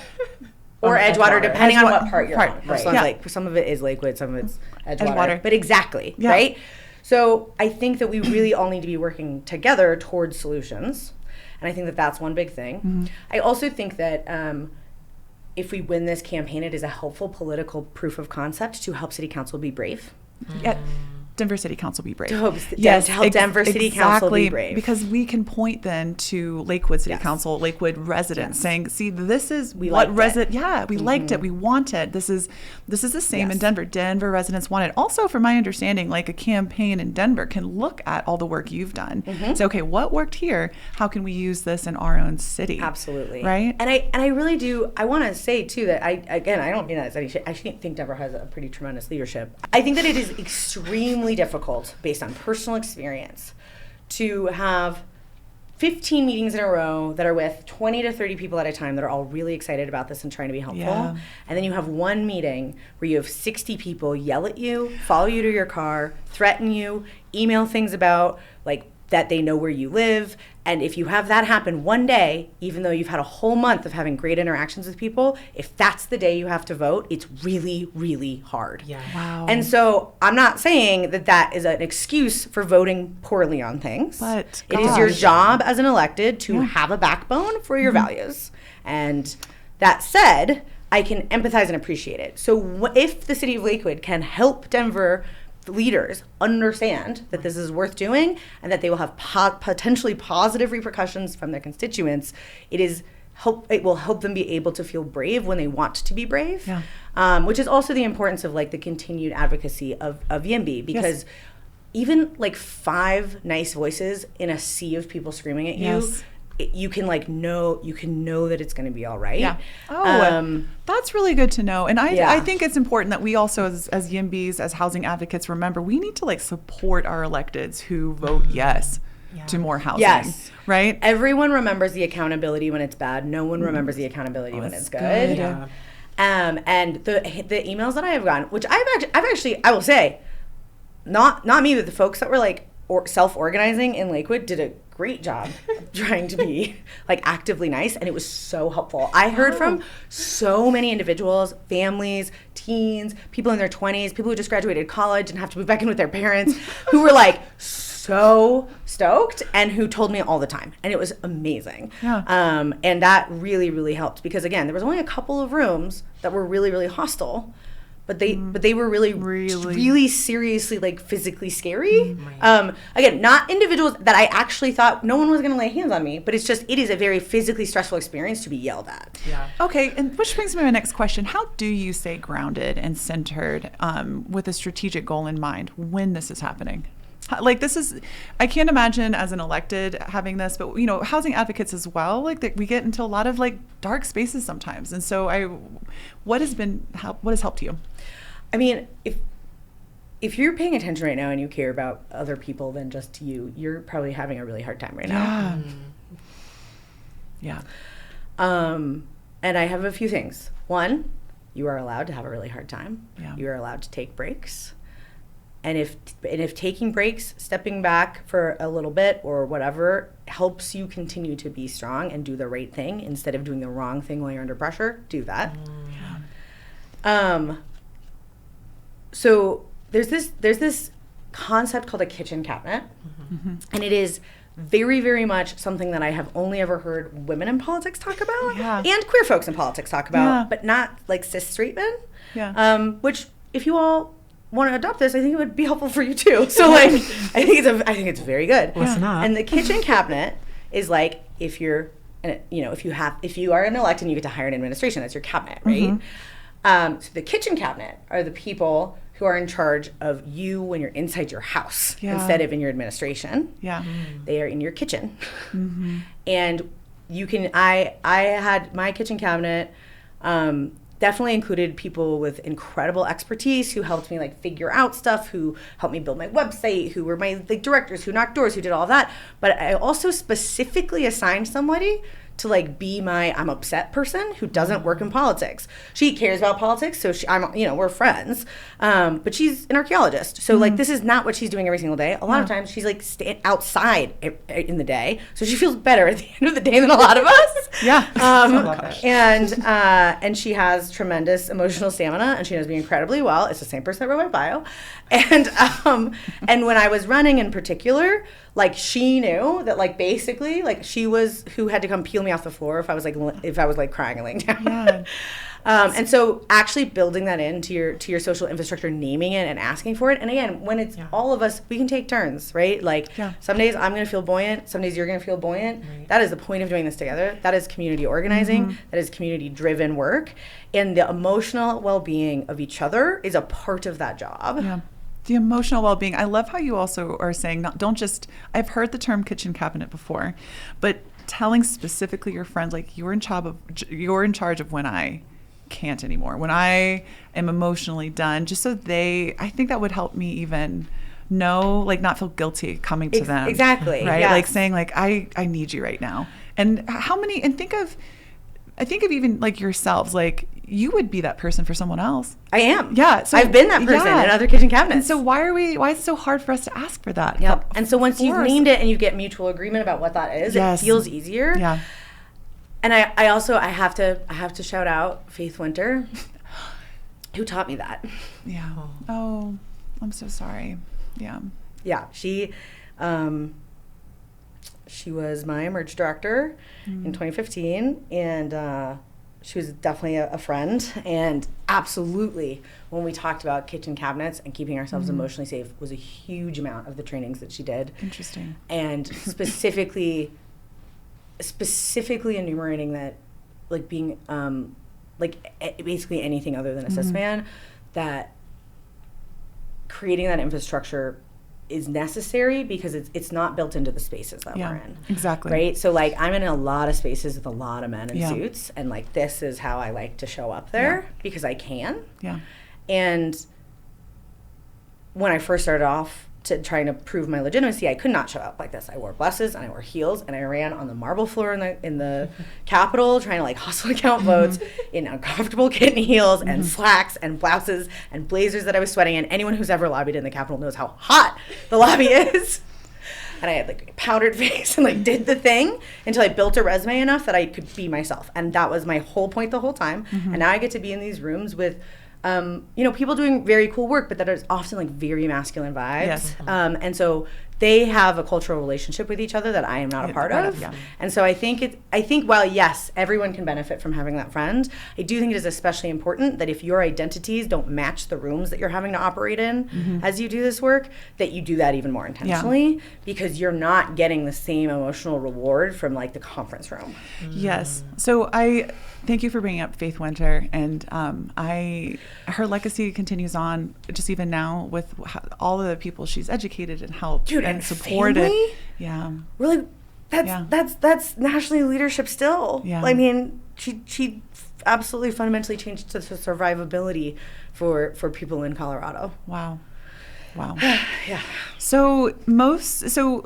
Or Edgewater, depending on what part you're on. Right. Sloan's Lake. Some of it is Lakewood, some of it's Edgewater. But exactly, yeah. right? So I think that we really all need to be working together towards solutions. And I think that that's one big thing. I also think that if we win this campaign, it is a helpful political proof of concept to help City Council be brave. Yeah. Denver City Council be brave. To help Denver City Council be brave. Because we can point then to Lakewood City Council, Lakewood residents saying, see, this is we what liked it. we liked it. We want it. This is the same in Denver. Denver residents want it. Also, from my understanding, like a campaign in Denver can look at all the work you've done. Say, okay, what worked here? How can we use this in our own city? Absolutely. Right? And I really do, I want to say too that I don't mean that as any shit. I think Denver has a pretty tremendous leadership. I think that it is extremely difficult based on personal experience to have 15 meetings in a row that are with 20 to 30 people at a time that are all really excited about this and trying to be helpful. Yeah. And then you have one meeting where you have 60 people yell at you, follow you to your car, threaten you, email things about like that they know where you live. And if you have that happen one day, even though you've had a whole month of having great interactions with people, if that's the day you have to vote, it's really, really hard. Yeah. Wow. And so I'm not saying that that is an excuse for voting poorly on things. But it is your job as an elected to have a backbone for your values. And that said, I can empathize and appreciate it. So if the city of Lakewood can help Denver leaders understand that this is worth doing and that they will have potentially positive repercussions from their constituents, it will help them be able to feel brave when they want to be brave, which is also the importance of like the continued advocacy of YIMBY, because even like 5 nice voices in a sea of people screaming at you, you can know that it's going to be all right. Yeah. Oh, that's really good to know. And I think it's important that we also as YIMBYs, as housing advocates, remember we need to like support our electeds who vote yes to more housing. Yes. Right? Everyone remembers the accountability when it's bad. No one remembers the accountability when it's good. Yeah. And the emails that I have gotten, which I've actually, I will say, not me, but the folks that were like self-organizing in Lakewood did a great job of trying to be like actively nice, and it was so helpful. I heard from so many individuals, families, teens, people in their 20s, people who just graduated college and have to move back in with their parents, who were like so stoked and who told me all the time, and it was amazing. And that really, really helped, because again, there was only a couple of rooms that were really, really hostile, but they were really seriously like physically scary. Again, not individuals that I actually thought no one was going to lay hands on me, but it is a very physically stressful experience to be yelled at. Okay, and which brings me to my next question. How do you stay grounded and centered with a strategic goal in mind when this is happening? Like I can't imagine as an elected having this, but housing advocates as well, like that we get into a lot of like dark spaces sometimes. And so what has helped you? I mean, if you're paying attention right now and you care about other people than just you, you're probably having a really hard time right now. And I have a few things. One, you are allowed to have a really hard time. You are allowed to take breaks. And if taking breaks, stepping back for a little bit or whatever helps you continue to be strong and do the right thing instead of doing the wrong thing while you're under pressure, do that. So there's this concept called a kitchen cabinet, and it is very, very much something that I have only ever heard women in politics talk about and queer folks in politics talk about, but not like cis straight men. Yeah. Which, if you all want to adopt this, I think it would be helpful for you too. So like, I think it's very good. Listen up. And the kitchen cabinet is like, if you are an elect and you get to hire an administration, that's your cabinet, right? So the kitchen cabinet are the people who are in charge of you when you're inside your house instead of in your administration. Yeah. They are in your kitchen. And you can, I had my kitchen cabinet, definitely included people with incredible expertise who helped me like figure out stuff, who helped me build my website, who were my like directors, who knocked doors, who did all that. But I also specifically assigned somebody to like be my I'm upset person who doesn't work in politics. She cares about politics, so we're friends. But she's an archaeologist, so like this is not what she's doing every single day. A lot of times she's like outside in the day, so she feels better at the end of the day than a lot of us. And she has tremendous emotional stamina, and she knows me incredibly well. It's the same person that wrote my bio, and when I was running in particular, like she knew that like basically like she was who had to come peel me off the floor if I was like crying and laying down. And so actually building that into your social infrastructure, naming it and asking for it. And again, when it's all of us, we can take turns, right? Like some days I'm going to feel buoyant, some days you're going to feel buoyant. Right. That is the point of doing this together. That is community organizing. That is community driven work. And the emotional well-being of each other is a part of that job. Yeah. The emotional well-being. I love how you also are saying, don't just, I've heard the term kitchen cabinet before, but telling specifically your friends, like you're in charge of when I can't anymore, when I am emotionally done, just so I think that would help me even know, like not feel guilty coming to them. Exactly. Right. Yes. Like saying like, I need you right now. And I think of even like yourselves, like you would be that person for someone else. I am. Yeah. So I've been that person in other kitchen cabinets. And so why is it so hard for us to ask for that? Yep. And so once you've named it and you get mutual agreement about what that is, it feels easier. Yeah. And I have to shout out Faith Winter, who taught me that. Yeah. Oh, I'm so sorry. Yeah. Yeah. She was my Emerge director in 2015, and she was definitely a friend. And absolutely, when we talked about kitchen cabinets and keeping ourselves emotionally safe, was a huge amount of the trainings that she did. Interesting. And specifically enumerating that, like being basically anything other than a cis man, that creating that infrastructure is necessary because it's not built into the spaces that we're in. Exactly. Right? So like I'm in a lot of spaces with a lot of men in suits, and like this is how I like to show up there because I can. Yeah. And when I first started off trying to prove my legitimacy, I could not show up like this. I wore blouses and I wore heels, and I ran on the marble floor in the Capitol trying to like hustle and count votes in uncomfortable kitten heels and slacks and blouses and blazers that I was sweating in. Anyone who's ever lobbied in the Capitol knows how hot the lobby is. And I had like a powdered face and like did the thing until I built a resume enough that I could be myself. And that was my whole point the whole time. And now I get to be in these rooms with people doing very cool work, but that is often like very masculine vibes. Yes. And so they have a cultural relationship with each other that I am not a part of. Yeah. And so I think while yes, everyone can benefit from having that friend, I do think it is especially important that if your identities don't match the rooms that you're having to operate in as you do this work, that you do that even more intentionally, because you're not getting the same emotional reward from like the conference room. Yes. So I thank you for bringing up Faith Winter, and her legacy continues on just even now with all of the people she's educated and helped and supported. Family? Yeah, really, that's nationally leadership still. Yeah, I mean, she absolutely fundamentally changed the survivability for people in Colorado. Wow. Yeah. So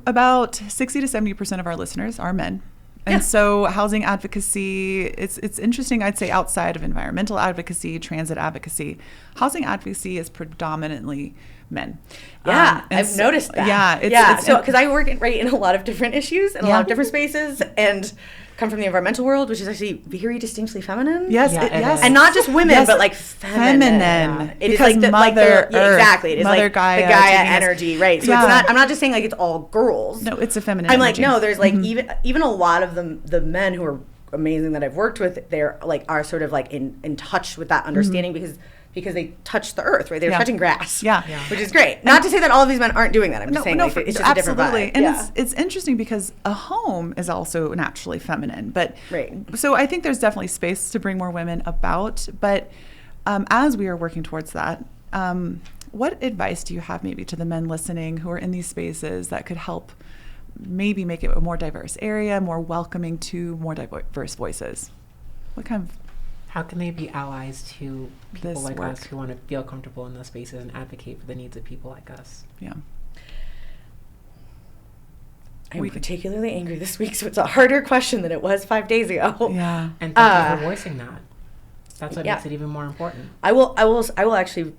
about 60 to 70% of our listeners are men. And so housing advocacy, it's interesting, I'd say outside of environmental advocacy, transit advocacy, housing advocacy is predominantly men. Yeah, I've noticed that. Yeah. So because I work in a lot of different issues and a lot of different spaces, and come from the environmental world, which is actually very distinctly feminine. Yes, yes. And not just women, but like feminine. Yeah. It is like Mother Earth, exactly. It is Mother like Gaia, the Gaia energy, right? So it's not. I'm not just saying like it's all girls. No, it's a feminine. I'm energy. like, no, there's like even a lot of the men who are amazing that I've worked with, they're like are sort of like in touch with that understanding because they touch the earth, right? They're touching grass, which is great. Not to say that all of these men aren't doing that. I'm just saying like, it's just a different vibe. And it's interesting because a home is also naturally feminine. But right. So I think there's definitely space to bring more women about. But as we are working towards that, what advice do you have maybe to the men listening who are in these spaces that could help maybe make it a more diverse area, more welcoming to more diverse voices? What kind of... How can they be allies to people like work? us who want to feel comfortable in those spaces and advocate for the needs of people like us? Yeah. I'm particularly angry this week, so it's a harder question than it was 5 days ago. Yeah. And thank you for voicing that. That's what makes it even more important. I will actually,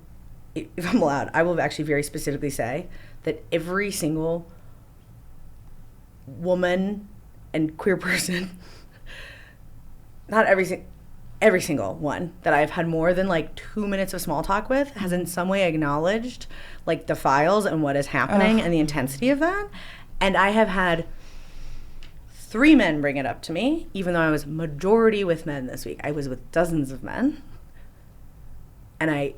if I'm allowed, I will actually very specifically say that every single woman and queer person, not every single one that I've had more than like 2 minutes of small talk with has in some way acknowledged like the files and what is happening and the intensity of that. And I have had 3 men bring it up to me, even though I was majority with men this week. I was with dozens of men. And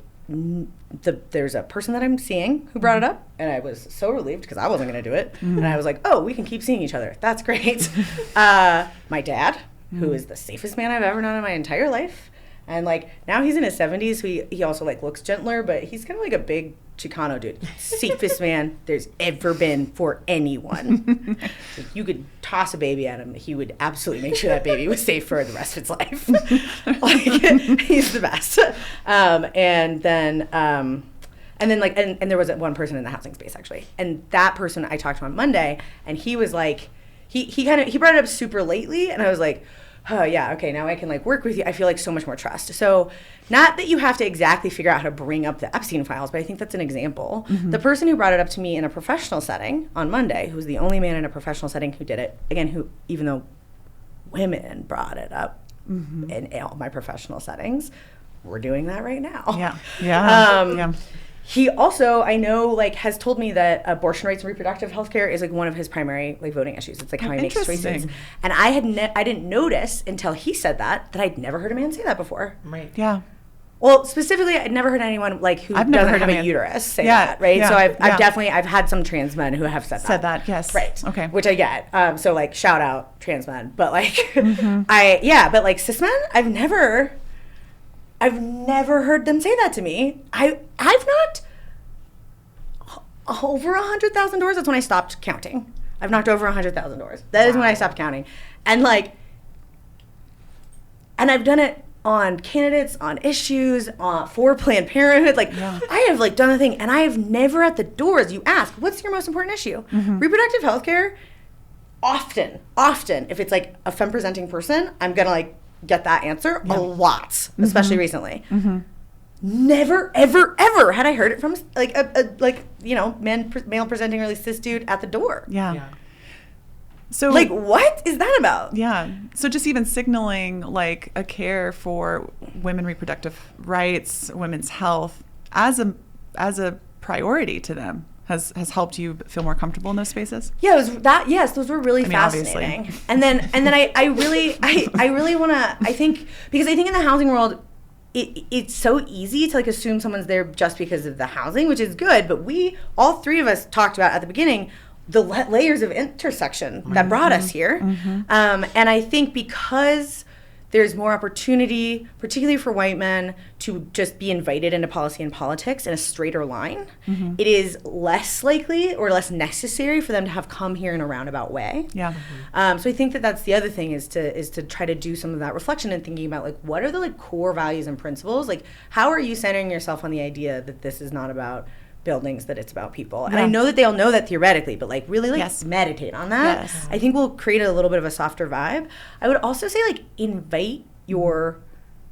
there's a person that I'm seeing who brought it up, and I was so relieved because I wasn't going to do it. And I was like, oh, we can keep seeing each other. That's great. My dad, who is the safest man I've ever known in my entire life. And like now he's in his 70s, so he also like looks gentler, but he's kind of like a big Chicano dude. Safest man there's ever been for anyone. Like, you could toss a baby at him, he would absolutely make sure that baby was safe for the rest of its life. Like, he's the best. And then like and there was one person in the housing space actually, and that person I talked to on Monday, and he was like he brought it up super lately, and I was like, oh yeah, okay, now I can like work with you. I feel like so much more trust. So not that you have to exactly figure out how to bring up the Epstein files, but I think that's an example. The person who brought it up to me in a professional setting on Monday, who was the only man in a professional setting who did it, again, who, even though women brought it up in all my professional settings, we're doing that right now. Yeah. He also, I know, like, has told me that abortion rights and reproductive health care is like one of his primary like voting issues. It's like how he makes choices. And I didn't notice until he said that I'd never heard a man say that before. Right. Yeah. Well, specifically, I'd never heard anyone like who doesn't have a uterus say that, right? So I've had some trans men who have said that. Yes. Right. Okay. Which I get. So like shout out trans men, but like but like cis men, I've never heard them say that to me. I've not over 100,000 doors. That's when I stopped counting. I've knocked over 100,000 doors. That is when I stopped counting. And like, and I've done it on candidates, on issues, for Planned Parenthood. Like, I have like done the thing, and I have never at the doors. You ask, what's your most important issue? Reproductive health care. Often, if it's like a femme presenting person, I'm gonna like get that answer a lot, especially recently. Never, ever, ever had I heard it from like a male presenting really cis dude at the door. Yeah. So like, what is that about? Yeah. So just even signaling like a care for women reproductive rights, women's health as a priority to them has helped you feel more comfortable in those spaces? Yeah, those were really fascinating. Obviously. And then I really want to, I think in the housing world, it's so easy to like assume someone's there just because of the housing, which is good, but all 3 of us talked about at the beginning the layers of intersection that brought us here. And I think because there's more opportunity, particularly for white men, to just be invited into policy and politics in a straighter line, it is less likely or less necessary for them to have come here in a roundabout way. Yeah. So I think that's the other thing is to try to do some of that reflection and thinking about like what are the like core values and principles? Like how are you centering yourself on the idea that this is not about buildings, that it's about people? And I know that they all know that theoretically, but like really like meditate on that. Yes. I think we'll create a little bit of a softer vibe. I would also say like invite your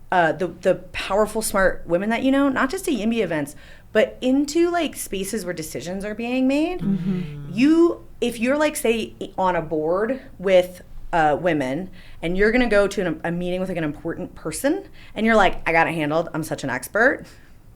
the powerful, smart women that you know, not just to YIMBY events, but into like spaces where decisions are being made. If you're like say on a board with women, and you're gonna go to a meeting with like an important person, and you're like, I got it handled. I'm such an expert.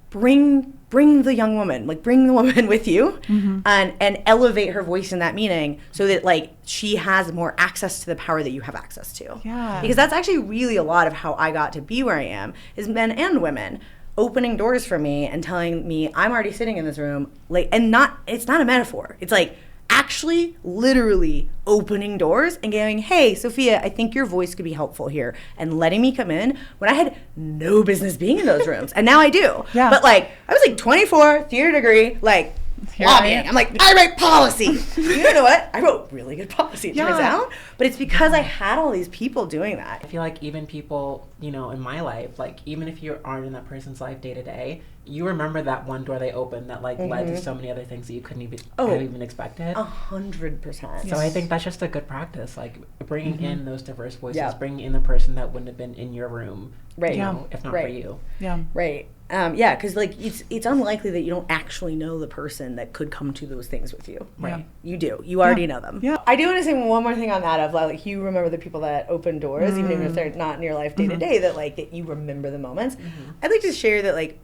Bring the young woman, like bring the woman with you, and elevate her voice in that meeting so that like she has more access to the power that you have access to. Yeah. Because that's actually really a lot of how I got to be where I am, is men and women opening doors for me and telling me I'm already sitting in this room, like, and it's not a metaphor. It's like actually literally opening doors and going, hey, Sophia, I think your voice could be helpful here, and letting me come in when I had no business being in those rooms. And now I do. Yeah. But like, I was like 24, theater degree, like lobbying. I'm like, I write policy. You know what? I wrote really good policy, it turns out. But it's because I had all these people doing that. I feel like even people, you know, in my life, like even if you aren't in that person's life day to day, you remember that one door they opened that like led to so many other things that you couldn't even have even expected. 100%. So I think that's just a good practice, like bringing in those diverse voices, bringing in the person that wouldn't have been in your room, right? You know, if not for you. Yeah. Right. Yeah, because like it's unlikely that you don't actually know the person that could come to those things with you. Right. Yeah. You do. You already know them. Yeah. I do want to say one more thing on that of like you remember the people that open doors, even if they're not in your life day to day, that like that you remember the moments. I'd like to share that like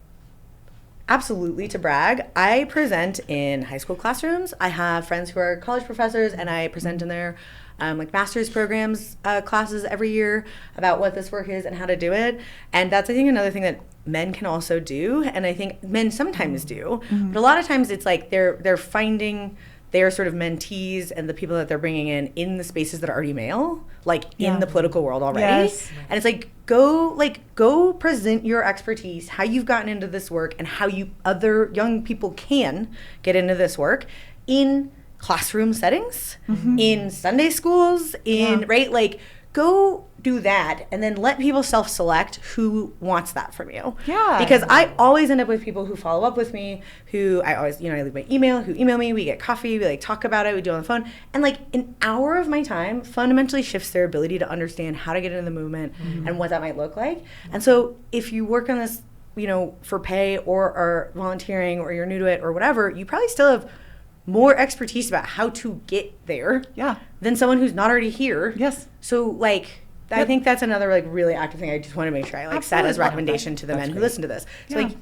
absolutely to brag, I present in high school classrooms. I have friends who are college professors, and I present in their like master's programs classes every year about what this work is and how to do it. And that's, I think, another thing that men can also do, and I think men sometimes do, but a lot of times it's like they're finding their sort of mentees and the people that they're bringing in the spaces that are already male, like in the political world already. Yes. And it's like, go present your expertise, how you've gotten into this work, and how you other young people can get into this work in classroom settings, in Sunday schools, right? Like, go do that, and then let people self-select who wants that from you. Yeah. Because I always end up with people who follow up with me, who I always, I leave my email, who email me, we get coffee, we like talk about it, we do it on the phone, and like an hour of my time fundamentally shifts their ability to understand how to get into the movement and what that might look like. And so if you work on this, for pay or are volunteering or you're new to it or whatever, you probably still have more expertise about how to get there than someone who's not already here. Yes. So like, I think that's another like really active thing I just want to make sure I like set as recommendation to the men who listen to this. So like,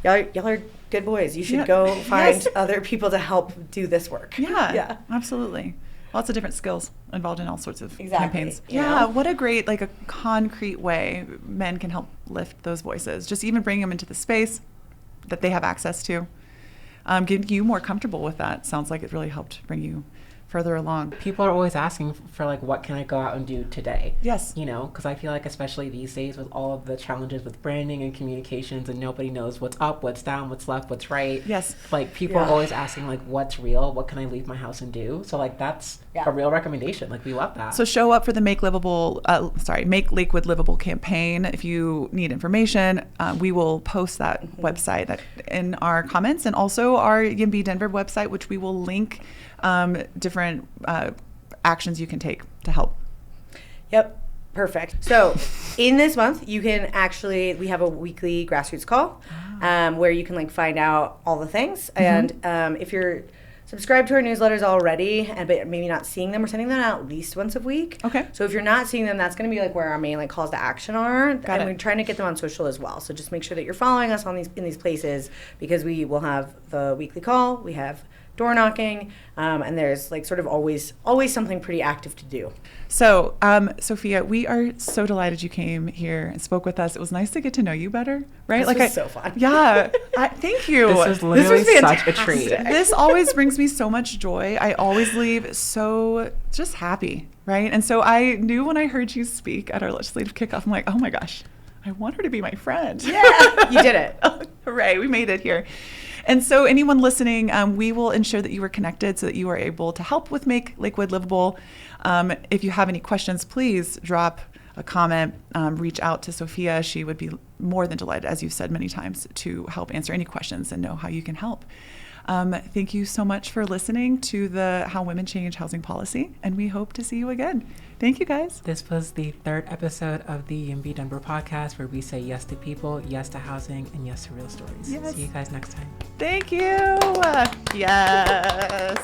y'all are good boys. You should go find other people to help do this work. Yeah. Absolutely. Lots of different skills involved in all sorts of campaigns. Yeah, what a great, like a concrete way men can help lift those voices. Just even bringing them into the space that they have access to. Getting you more comfortable with that sounds like it really helped bring you further along. People are always asking for like, what can I go out and do today? Yes. Because I feel like especially these days with all of the challenges with branding and communications, and nobody knows what's up, what's down, what's left, what's right. Yes. Like people are always asking like, what's real? What can I leave my house and do? So like that's a real recommendation. Like we love that. So show up for the Make Lakewood Livable campaign. If you need information, we will post that website in our comments, and also our YIMBY Denver website, which we will link different actions you can take to help. Yep. Perfect. So in this month, you can actually, we have a weekly grassroots call where you can like find out all the things. And if you're subscribed to our newsletters already, but maybe not seeing them, we're sending them out at least once a week. Okay. So if you're not seeing them, that's going to be like where our main like calls to action are. And we're trying to get them on social as well. So just make sure that you're following us on in these places, because we will have the weekly call. We have door knocking, and there's like sort of always something pretty active to do. So, Sophia, we are so delighted you came here and spoke with us. It was nice to get to know you better, right? This was so fun. Yeah, thank you. This was literally such a treat. This always brings me so much joy. I always leave so just happy, right? And so I knew when I heard you speak at our legislative kickoff, I'm like, oh my gosh, I want her to be my friend. Yeah, you did it. Hooray, we made it here. And so anyone listening, we will ensure that you are connected so that you are able to help with Make Lakewood Livable. If you have any questions, please drop a comment, reach out to Sophia. She would be more than delighted, as you've said many times, to help answer any questions and know how you can help. Thank you so much for listening to the How Women Change Housing Policy, and we hope to see you again. Thank you, guys. This was the third episode of the YIMBY Denver Podcast, where we say yes to people, yes to housing, and yes to real stories. Yes. See you guys next time. Thank you. Yes.